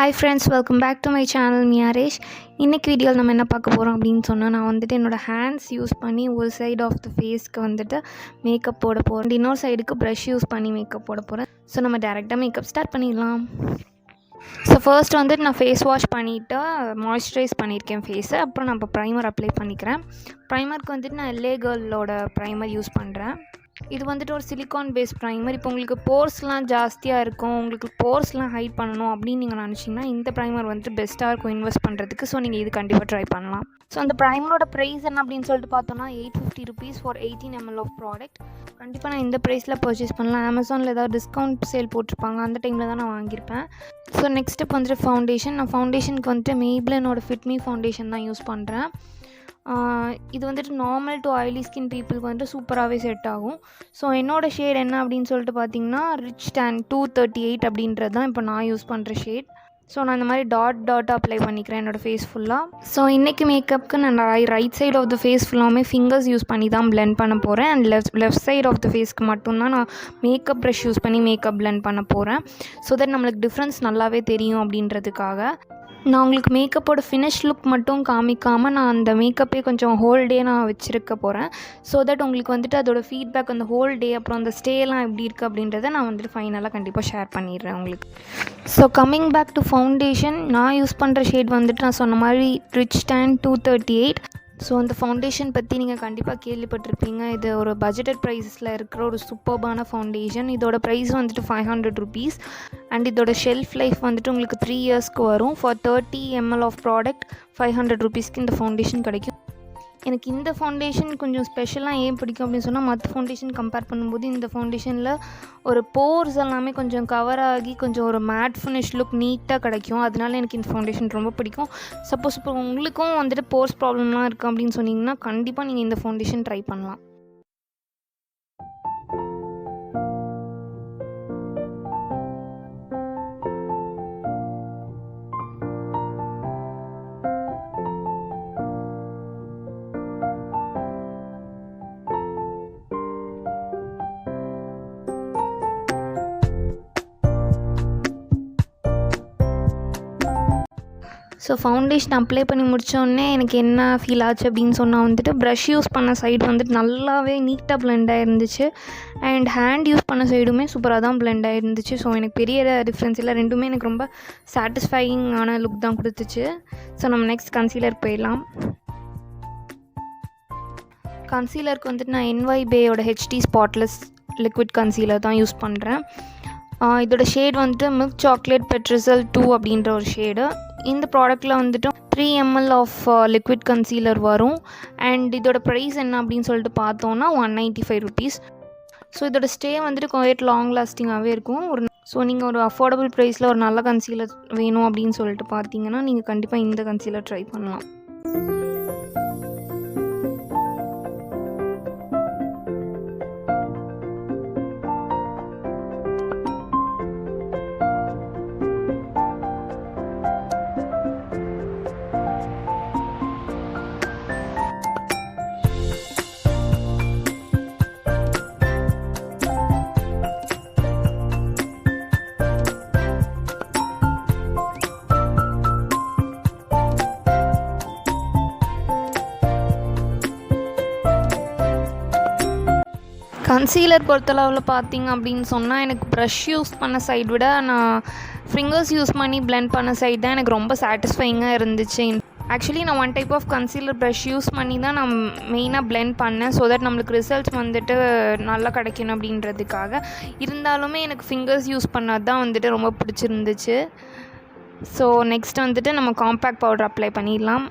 Hi friends, welcome back to my channel Miyaresh. இன்றைக்கி வீடியோவில் நம்ம என்ன பார்க்க போகிறோம் அப்படின்னு சொன்னால், நான் வந்துட்டு என்னோடய ஹேண்ட்ஸ் யூஸ் பண்ணி ஒரு சைடு ஆஃப் த ஃபேஸ்க்கு வந்துட்டு மேக்கப் போட போகிறேன். இன்னொரு சைடுக்கு ப்ரஷ் யூஸ் பண்ணி மேக்கப் போட போகிறேன். ஸோ நம்ம டேரெக்டாக மேக்கப் ஸ்டார்ட் பண்ணிடலாம். ஸோ ஃபர்ஸ்ட் வந்துட்டு நான் ஃபேஸ் வாஷ் பண்ணிவிட்டு மாய்ஸ்சரைஸ் பண்ணியிருக்கேன் ஃபேஸை. அப்புறம் நான் இப்போ ப்ரைமர் அப்ளை பண்ணிக்கிறேன். ப்ரைமருக்கு வந்துட்டு நான் LA கேர்ளோட ப்ரைமர் யூஸ் பண்ணுறேன். இது வந்துட்டு ஒரு சிலிக்கான் பேஸ்ட் ப்ரைமர். இப்போ உங்களுக்கு போர்ஸ்லாம் ஜாஸ்தியாக இருக்கும், உங்களுக்கு போர்ஸ்லாம் ஹைட் பண்ணணும் அப்படின்னு நீங்கள் நினச்சிங்கன்னா இந்த ப்ரைமர் வந்துட்டு பெஸ்ட்டாக இருக்கும் இன்வெஸ்ட் பண்ணுறதுக்கு. ஸோ நீங்கள் இது கண்டிப்பாக ட்ரை பண்ணலாம். ஸோ அந்த ப்ரைமரோட ப்ரைஸ் என்ன அப்படின்னு சொல்லிட்டு பார்த்தோன்னா ₹850 ஃபார் 18 ml ஆஃப் ப்ராடக்ட். கண்டிப்பாக நான் இந்த ப்ரைஸில் பர்ச்சேஸ் பண்ணலாம். அமேசானில் ஏதாவது டிஸ்கவுண்ட் சேல் போட்டிருப்பாங்க, அந்த டைமில் தான் நான் வாங்கியிருப்பேன். ஸோ நெக்ஸ்ட் ஸ்டெப் வந்துட்டு ஃபவுண்டேஷன். நான் ஃபவுண்டேஷனுக்கு வந்துட்டு மேப்ளினோட ஃபிட் மீ ஃபவுண்டேஷன் தான் யூஸ் பண்ணுறேன். இது வந்துட்டு நார்மல் டு ஆயிலி ஸ்கின் பீப்புளுக்கு வந்துட்டு சூப்பராகவே செட் ஆகும். ஸோ என்னோடய ஷேட் என்ன அப்படின்னு சொல்லிட்டு பார்த்தீங்கன்னா ரிச் டேன் 238 அப்படின்றது தான் இப்போ நான் யூஸ் பண்ணுற ஷேட். ஸோ நான் இந்த மாதிரி டாட் அப்ளை பண்ணிக்கிறேன் என்னோடய ஃபேஸ் ஃபுல்லாக. ஸோ இன்றைக்கி மேக்கப்புக்கு நான் right side of the face ஃபுல்லாமே ஃபிங்கர்ஸ் யூஸ் பண்ணி தான் பிளெண்ட் பண்ண போகிறேன். And left side of the ஃபேஸ்க்கு மட்டும்தான் நான் மேக்கப் ப்ரஷ் யூஸ் பண்ணி மேக்கப் பிளெண்ட் பண்ண போகிறேன். ஸோ தட் நம்மளுக்கு டிஃப்ரென்ஸ் நல்லாவே தெரியும் அப்படின்றதுக்காக. நான் உங்களுக்கு மேக்கப்போட ஃபினிஷ் லுக் மட்டும் காமிக்காமல் நான் அந்த மேக்கப்பே கொஞ்சம் ஹோல் டே நான் வச்சுருக்க போகிறேன். ஸோ தட் உங்களுக்கு வந்துட்டு அதோட ஃபீட்பேக் அந்த ஹோல் டே அப்புறம் அந்த ஸ்டேலாம் எப்படி இருக்குது அப்படின்றத நான் வந்துட்டு ஃபைனலாக கண்டிப்பாக ஷேர் பண்ணிடுறேன் உங்களுக்கு. So coming back to foundation, நான் யூஸ் பண்ணுற ஷேட் வந்துட்டு நான் சொன்ன மாதிரி ரிச் டேன் 238. ஸோ அந்த ஃபவுண்டேஷன் பற்றி நீங்கள் கண்டிப்பாக கேள்விப்பட்டிருப்பீங்க. இது ஒரு பட்ஜெட்டட் ப்ரைஸில் இருக்கிற ஒரு சூப்பர்பான ஃபவுண்டேஷன். இதோட ப்ரைஸ் வந்துட்டு ₹500. அண்ட் இதோட ஷெல்ஃப் லைஃப் வந்துட்டு உங்களுக்கு 3 இயர்ஸ்க்கு வரும். ஃபார் 30 ml ஆஃப் ப்ராடக்ட் ₹500 இந்த ஃபவுண்டேஷன் கிடைக்கும். எனக்கு இந்த ஃபவுண்டேஷன் கொஞ்சம் ஸ்பெஷலாக ஏன் பிடிக்கும் அப்படின்னு சொன்னால், மற்ற ஃபவுண்டேஷன் கம்பேர் பண்ணும்போது இந்த ஃபவுண்டேஷனில் ஒரு போர்ஸ் எல்லாமே கொஞ்சம் கவர் ஆகி கொஞ்சம் ஒரு மேட் ஃபினிஷ் லுக் நீட்டாக கிடைக்கும். அதனால எனக்கு இந்த ஃபவுண்டேஷன் ரொம்ப பிடிக்கும். சப்போஸ் இப்போ உங்களுக்கும் வந்துட்டு போர்ஸ் ப்ராப்ளம்லாம் இருக்குது அப்படின்னு சொன்னிங்கன்னா கண்டிப்பாக நீங்கள் இந்த ஃபவுண்டேஷன் ட்ரை பண்ணலாம். ஸோ ஃபவுண்டேஷன் அப்ளை பண்ணி முடித்தோடனே எனக்கு என்ன ஃபீல் ஆச்சு அப்படின்னு சொன்னால் வந்துட்டு ப்ரஷ் யூஸ் பண்ண சைடு வந்துட்டு நல்லாவே நீட்டாக பிளெண்ட் ஆகிருந்துச்சு. அண்ட் ஹேண்ட் யூஸ் பண்ண சைடுமே சூப்பராக தான் பிளெண்ட் ஆகிருந்துச்சு. ஸோ எனக்கு பெரிய டிஃப்ரென்ஸ் இல்லை, ரெண்டுமே எனக்கு ரொம்ப சாட்டிஸ்ஃபையிங்கான லுக் தான் கொடுத்துச்சு. ஸோ நம்ம நெக்ஸ்ட் கன்சீலர் போயிடலாம். கன்சீலருக்கு வந்துட்டு நான் NYBேயோட HD ஸ்பாட்லெஸ் லிக்விட் கன்சீலர் தான் யூஸ் பண்ணுறேன். இதோட ஷேட் வந்துட்டு மில்க் சாக்லேட் பெட்ரிசல் 2 அப்படின்ற ஒரு ஷேடு. இந்த ப்ராடக்ட்டில் வந்துட்டு 3 ml ஆஃப் லிக்விட் கன்சீலர் வரும். அண்ட் இதோட ப்ரைஸ் என்ன அப்படின்னு சொல்லிட்டு பார்த்தோன்னா ₹195. ஸோ இதோட ஸ்டே வந்துட்டு குவைட் லாங் லாஸ்டிங்காகவே இருக்கும். ஸோ நீங்கள் ஒரு அஃபோர்டபுள் ப்ரைஸில் ஒரு நல்ல கன்சீலர் வேணும் அப்படின்னு சொல்லிட்டு பார்த்தீங்கன்னா நீங்கள் கண்டிப்பாக இந்த கன்சீலர் ட்ரை பண்ணலாம். கன்சீலர் பொறுத்தளவில் பார்த்திங்க அப்படின்னு சொன்னால் எனக்கு ப்ரஷ் யூஸ் பண்ண சைடு விட நான் ஃபிங்கர்ஸ் யூஸ் பண்ணி பிளெண்ட் பண்ண சைடு தான் எனக்கு ரொம்ப சாட்டிஸ்ஃபைங்காக இருந்துச்சு. ஆக்சுவலி நான் one type of concealer brush use பண்ணி தான் நான் மெயினாக பிளெண்ட் பண்ணேன். ஸோ தட் நம்மளுக்கு ரிசல்ட்ஸ் வந்துட்டு நல்லா கிடைக்கணும் அப்படின்றதுக்காக. இருந்தாலுமே எனக்கு ஃபிங்கர்ஸ் யூஸ் பண்ணது தான் வந்துட்டு ரொம்ப பிடிச்சிருந்துச்சு. ஸோ நெக்ஸ்ட் வந்துட்டு நம்ம காம்பேக்ட் பவுடர் அப்ளை பண்ணிடலாம்.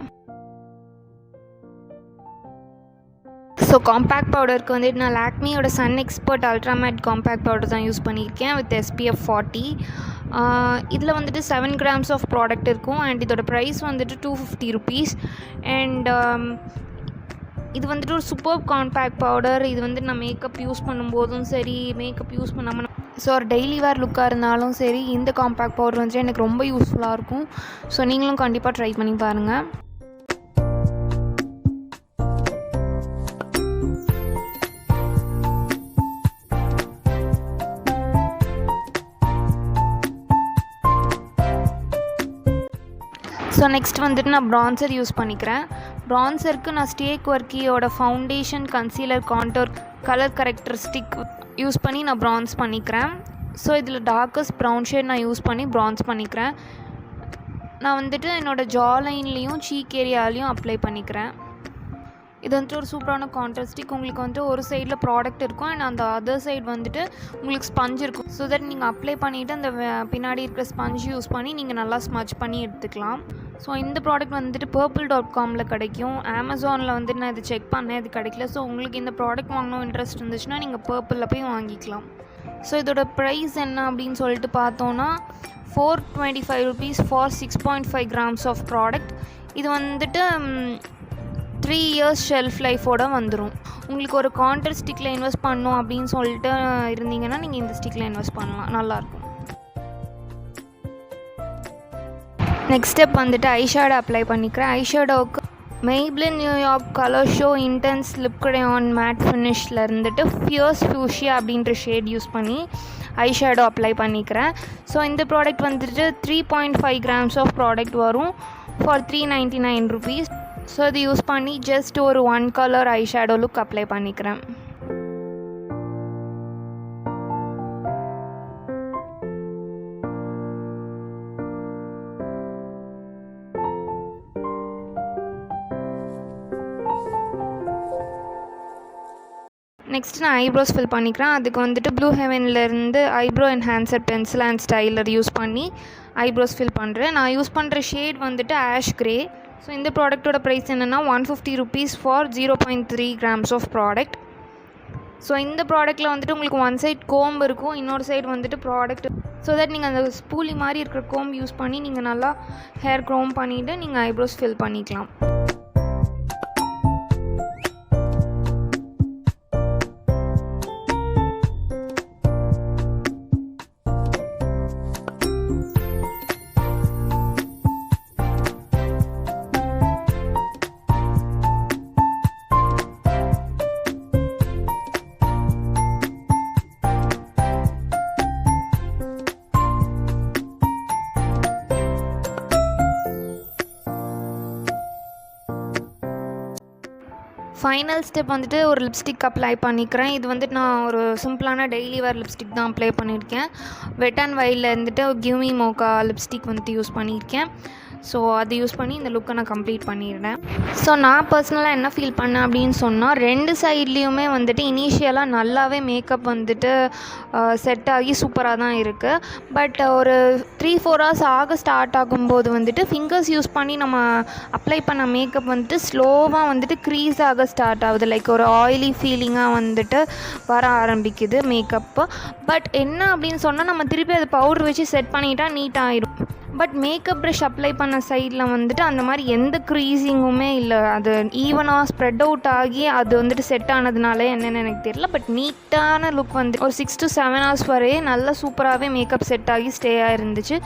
ஸோ காம்பேக்ட் பவுடருக்கு வந்துட்டு நான் லாக்மியோட sun expert ultra matte compact powder தான் யூஸ் பண்ணியிருக்கேன் வித் SPF 40. இதில் வந்துட்டு 7 grams ஆஃப் ப்ராடக்ட் இருக்கும். அண்ட் இதோட ப்ரைஸ் வந்துட்டு ₹250. அண்ட் இது வந்துட்டு ஒரு சூப்பர் காம்பேக்ட் பவுடர். இது வந்து நான் மேக்கப் யூஸ் பண்ணும்போதும் சரி, மேக்கப் யூஸ் பண்ணாமல் ஸோ ஒரு டெய்லி வேர் லுக்காக இருந்தாலும் சரி, இந்த காம்பேக்ட் பவுடர் வந்துட்டு எனக்கு ரொம்ப யூஸ்ஃபுல்லாக இருக்கும். ஸோ நீங்களும் கண்டிப்பாக ட்ரை பண்ணி பாருங்கள். ஸோ நெக்ஸ்ட் வந்துட்டு நான் ப்ரான்சர் யூஸ் பண்ணிக்கிறேன். ப்ரான்சருக்கு நான் ஸ்டே குவர்க்கியோட foundation, concealer, contour, colour corrector stick use பண்ணி நான் ப்ரான்ஸ் பண்ணிக்கிறேன். ஸோ இதில் டார்க்கஸ்ட் ப்ரௌன் ஷேட் நான் யூஸ் பண்ணி ப்ரான்ஸ் பண்ணிக்கிறேன். நான் வந்துட்டு என்னோடய ஜா லைன்லேயும் சீக் ஏரியாலையும் அப்ளை பண்ணிக்கிறேன். இது வந்துட்டு ஒரு சூப்பரான கான்டோர் ஸ்டிக். உங்களுக்கு வந்துட்டு ஒரு சைடில் ப்ராடக்ட் இருக்கும் அண்ட் அந்த அதர் சைடு வந்துட்டு உங்களுக்கு ஸ்பஞ்ச் இருக்கும். ஸோ தட் நீங்கள் அப்ளை பண்ணிவிட்டு அந்த பின்னாடி இருக்கிற ஸ்பஞ்ச் யூஸ் பண்ணி நீங்கள் நல்லா ஸ்மச் பண்ணி எடுத்துக்கலாம். ஸோ இந்த ப்ராடக்ட் வந்துட்டு purple.comல கிடைக்கும். அமேசானில் வந்துட்டு நான் இது செக் பண்ணேன், இது கிடைக்கல. ஸோ உங்களுக்கு இந்த ப்ராடக்ட் வாங்கணும் இன்ட்ரெஸ்ட் இருந்துச்சுன்னா நீங்கள் பர்பிளில் போய் வாங்கிக்கலாம். ஸோ இதோட ப்ரைஸ் என்ன அப்படின்னு சொல்லிட்டு பார்த்தோன்னா ₹425 ஃபார் 6.5 grams ஆஃப் ப்ராடக்ட். இது வந்துட்டு 3 years ஷெல்ஃப் லைஃபோடு வந்துடும். உங்களுக்கு ஒரு கான்டோர் ஸ்டிக்கில் இன்வெஸ்ட் பண்ணணும் அப்படின்னு சொல்லிட்டு இருந்தீங்கன்னா நீங்கள் இந்த ஸ்டிக்கில் இன்வெஸ்ட் பண்ணலாம், நல்லாயிருக்கும். நெக்ஸ்ட் ஸ்டெப் வந்துட்டு ஐஷேடோ அப்ளை பண்ணிக்கிறேன். ஐஷேடோவுக்கு Maybelline New York colour show intense lip crayon matte ஃபினிஷில் இருந்துட்டு ஃபியர்ஸ் ஃபியூஷியா அப்படின்ற ஷேட் யூஸ் பண்ணி ஐஷேடோ அப்ளை பண்ணிக்கிறேன். ஸோ இந்த ப்ராடக்ட் வந்துட்டு 3.5 grams ஆஃப் ப்ராடக்ட் வரும் ஃபார் ₹399. ஸோ இது யூஸ் பண்ணி ஜஸ்ட் ஒரு 1 color ஐஷேடோ லுக் அப்ளை பண்ணிக்கிறேன். நெக்ஸ்ட் நான் ஐப்ரோஸ் ஃபில் பண்ணிக்கிறேன். அதுக்கு வந்துட்டு ப்ளூ ஹெவன்லேருந்து eyebrow enhancer pencil and styler use பண்ணி ஐப்ரோஸ் ஃபில் பண்ணுறேன். நான் யூஸ் பண்ணுற ஷேட் வந்துட்டு ஆஷ் கிரே. ஸோ இந்த ப்ராடக்ட்டோட ப்ரைஸ் என்னென்னா ₹150 for 0.3 grams of product. So இந்த ப்ராடக்ட்டில் வந்துட்டு உங்களுக்கு ஒன் சைட் கோம்பு இருக்கும், இன்னொரு சைடு வந்துட்டு ப்ராடக்ட். ஸோ தட் நீங்கள் அந்த ஸ்பூலி மாதிரி இருக்கிற கோம்பு யூஸ் பண்ணி நீங்கள் நல்லா ஹேர் க்ரோம் பண்ணிவிட்டு நீங்கள் ஐப்ரோஸ் ஃபில் பண்ணிக்கலாம். ஃபைனல் ஸ்டெப் வந்துட்டு ஒரு லிப்ஸ்டிக் அப்ளை பண்ணிக்கிறேன். இது வந்துட்டு நான் ஒரு சிம்பிளான டெய்லி வேர் லிப்ஸ்டிக் தான் அப்ளை பண்ணியிருக்கேன். வெட் அண்ட் வைல்டில் இருந்துட்டு கிவ் மீ மோக்கா லிப்ஸ்டிக் வந்துட்டு யூஸ் பண்ணியிருக்கேன். ஸோ அது யூஸ் பண்ணி இந்த லுக்கை நான் கம்ப்ளீட் பண்ணிடுறேன். ஸோ நான் பர்சனலாக என்ன ஃபீல் பண்ணேன் அப்படின்னு சொன்னால், 2 சைட்லேயுமே வந்துட்டு இனிஷியலாக நல்லாவே மேக்கப் வந்துட்டு செட் ஆகி சூப்பராக தான் இருக்குது. பட் ஒரு 3-4 hours ஆக ஸ்டார்ட் ஆகும்போது வந்துட்டு ஃபிங்கர்ஸ் யூஸ் பண்ணி நம்ம அப்ளை பண்ண மேக்கப் வந்துட்டு ஸ்லோவாக வந்துட்டு க்ரீஸ் ஆக ஸ்டார்ட் ஆகுது. லைக் ஒரு ஆயிலி ஃபீலிங்காக வந்துட்டு வர ஆரம்பிக்குது மேக்கப்பு. பட் என்ன அப்படின்னு சொன்னால், நம்ம திருப்பி அது பவுடர் வச்சு செட் பண்ணிட்டா நீட்டாக ஆயிடும். பட் மேக்கப் ப்ரஷ் அப்ளை பண்ண சைடில் வந்துட்டு அந்த மாதிரி எந்த க்ரீஸிங்குமே இல்லை. அது ஈவனாக ஸ்ப்ரெட் அவுட் ஆகி அது வந்துட்டு செட் ஆனதுனால என்னென்னு எனக்கு தெரியல. பட் நீட்டான லுக் வந்து ஒரு 6 to 7 hours வரையே நல்லா சூப்பராகவே மேக்கப் செட் ஆகி ஸ்டே ஆகிருந்துச்சு.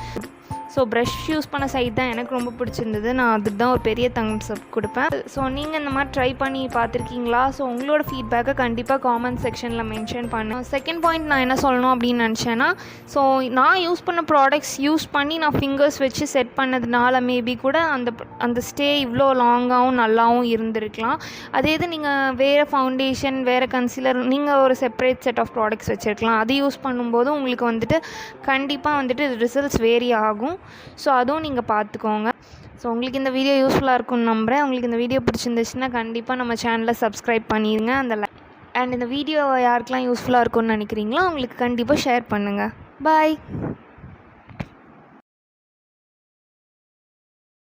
ஸோ ப்ரஷ் யூஸ் பண்ண சைட் தான் எனக்கு ரொம்ப பிடிச்சிருந்தது. நான் அதுக்கு தான் ஒரு பெரிய தம்ஸ் அப் கொடுப்பேன். ஸோ நீங்கள் இந்த மாதிரி ட்ரை பண்ணி பார்த்துருக்கீங்களா? ஸோ உங்களோட ஃபீட்பேக்கை கண்டிப்பாக காமெண்ட் செக்ஷனில் மென்ஷன் பண்ணேன். செகண்ட் பாயிண்ட் நான் என்ன சொல்லணும் அப்படின்னு நினச்சேன்னா, ஸோ நான் யூஸ் பண்ண ப்ராடக்ட்ஸ் யூஸ் பண்ணி நான் ஃபிங்கர்ஸ் வச்சு செட் பண்ணதுனால மேபி கூட அந்த ஸ்டே இவ்வளோ லாங்காகவும் நல்லாவும் இருந்திருக்கலாம். அதே இது நீங்கள் வேறு ஃபவுண்டேஷன், வேறு கன்சீலர், நீங்கள் ஒரு செப்பரேட் செட் ஆஃப் ப்ராடக்ட்ஸ் வச்சுருக்கலாம். அது யூஸ் பண்ணும்போது உங்களுக்கு வந்துட்டு கண்டிப்பாக வந்துட்டு ரிசல்ட்ஸ் வேரி ஆகும். ஸோ அதுவும் நீங்கள் பார்த்துக்கோங்க. ஸோ உங்களுக்கு இந்த வீடியோ யூஸ்ஃபுல்லாக இருக்கும்னு நம்புகிறேன். உங்களுக்கு இந்த வீடியோ பிடிச்சிருந்துச்சுன்னா கண்டிப்பாக நம்ம சேனலை சப்ஸ்கிரைப் பண்ணிடுங்க. அண்ட் இந்த வீடியோ யாருக்கெல்லாம் யூஸ்ஃபுல்லாக இருக்கும்னு நினைக்கிறீங்களோ அவங்களுக்கு கண்டிப்பாக ஷேர் பண்ணுங்கள். பாய்.